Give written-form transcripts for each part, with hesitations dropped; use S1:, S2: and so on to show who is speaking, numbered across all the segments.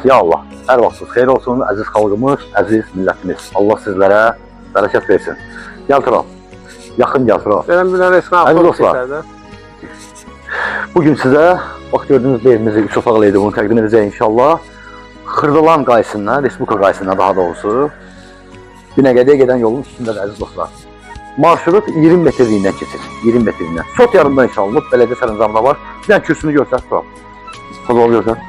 S1: Ya Allah, hər vaxtınız xeyir olsun, əziz xalqımız, əziz millətimiz. Allah sizlərə bərəkət versin. Gəl Tural, yaxın gəl Tural.
S2: Benim bir resmi
S1: Əziz dostlar, bugün sizə, bax gördüğünüz evimizi 3 otaqlı evdə bunu təqdim edəcək inşallah. Xırdalan qayısından, Respublika qayısından daha doğrusu, Binəqədiyə gedən yolun üstündədir əziz dostlar. Marşrut 20 metrliyindən keçir, 20 metrliyindən. Sot yarımdan inşallah, belediyə sərəncamda var. Bir dənə kürsünü görsət Tural. Fazol görsət.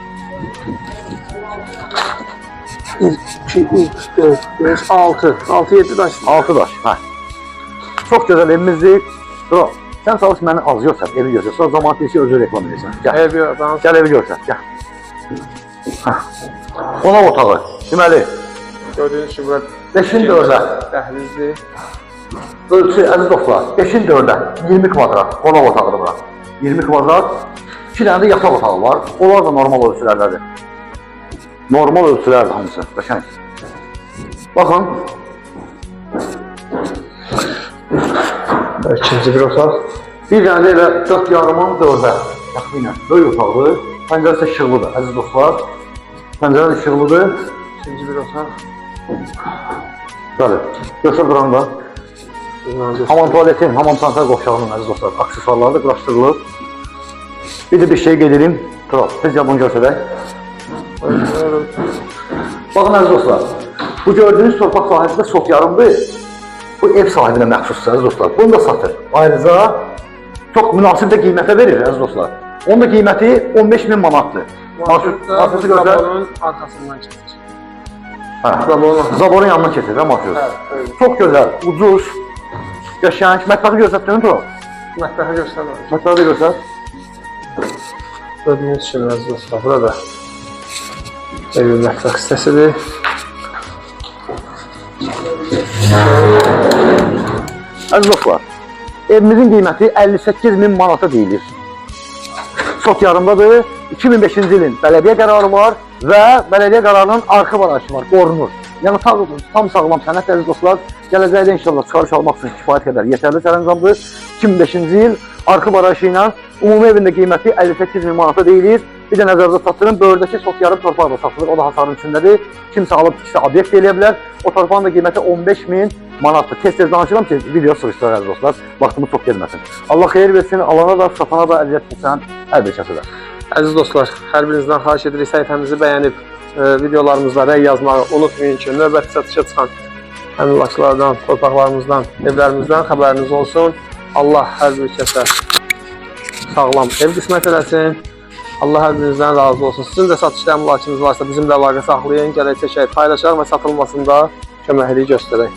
S2: 1, 2, 3, 4, 5, 6, 6-7 daş.
S1: 6 daş, hə. Çox gözəl evimizdir. Tural, sən çalış məni az görsət, evi görsət. Sonra zaman bir şey özü reklam edirsən. Gəl.
S2: Ev yoxdan.
S1: Gəl evi görsət, gəl. Qonaq otağı, deməli.
S2: Gördüğünüz kimi burada
S1: 5-in 4-ə.
S2: dəhlizdir.
S1: Ölçü, əziz dostlar, 5-in 4-ə, 20 kvadrat qonaq otağıdır bura. 20 kvadrat, 2 dənə də yataq otağı var. Onlar da normal ölçülərdədir. Normal ölçülərdir hamısı, qəşəng. Baxın.
S2: İkinci bir otaq.
S1: Bir dənə də elə 4 yarımın 4-ə, təxminən, böyük otaqdır. Pəncərəsi işıqlıdır, əziz dostlar. Pəncərə işıqlıdır.
S2: İkinci bir otaq.
S1: Bəli, görsək duranda. Hamam tuvaletin, hamam sanitar qovşağının, əziz dostlar, aksesuarları da quraşdırılıb. Bir de bir şey qeyd edeyim. Tural, tez ya bunu görsədək. Baxın əziz dostlar, bu gördüğünüz torpaq sahəsində sot yarımdır. Bu ev sahibinə məxsusdur əziz dostlar. Bunu da satır. Ayrıca çox münasib də qiymətə verir əziz dostlar. Onun da qiyməti 15.000 manatdır. Marşrutu görsək.
S2: Zaborun arkasından keçir.
S1: Zaborun yanından keçir və marşrut. Çox gözəl, ucuz, qəşəng. Mətbəxi görsətdin Tural?
S2: Mətbəxi göstərmir.
S1: Mətbəxi də görsət.
S2: Gördüğünüz kimi əziz dostlar, burada evin mətbəx hissəsidir.
S1: Əziz dostlar, evimizin qiyməti 58.000 manata deyilir. Sot yarımdadır. 2005-ci ilin bələdiyyə qərarı var və bələdiyyə qərarının arxa barajı var, qorunur. Yəni tam sağlam sənət əziz dostlar, gələcəkdə inşallah çıxarış almaq üçün kifayət qədər yetərli sərəncamdır. 2005-ci il arxa barajı ilə ümumi evində qiyməti 58.000 manata deyilir. Bir də nəzərdə çatdırın, böyürdəki sot yarım torpaq da satılır, o da hasarın içindədir. Kimsə alıb tiksə obyekt eləyə bilər. O torpağın da qiyməti 15.000 manatdır. Tez-tez danışıram ki, video sığışdırır əziz dostlar, vaxtımız çox gelməsin. Allah xeyir versin, alana da, satana da, əziyyət etsən, hər bir kəsə də.
S2: Əziz dostlar, hər birinizdən xahiş edirik, səhifəmizi bəyənib videolarımızda rəy yazmağı unutmayın ki, növbəti satışa çıxan əmlaklardan, torpaqlarımızdan, evlərimizdən xəbəriniz olsun. Allah hər bir kəsə sağlam ev qismət eləsin. Allah hər birinizdən razı olsun. Sizin də satışda əmlakınız varsa bizimlə əlaqə saxlayın, gələk çəkək, paylaşaq və satılmasında köməkliyi göstərək.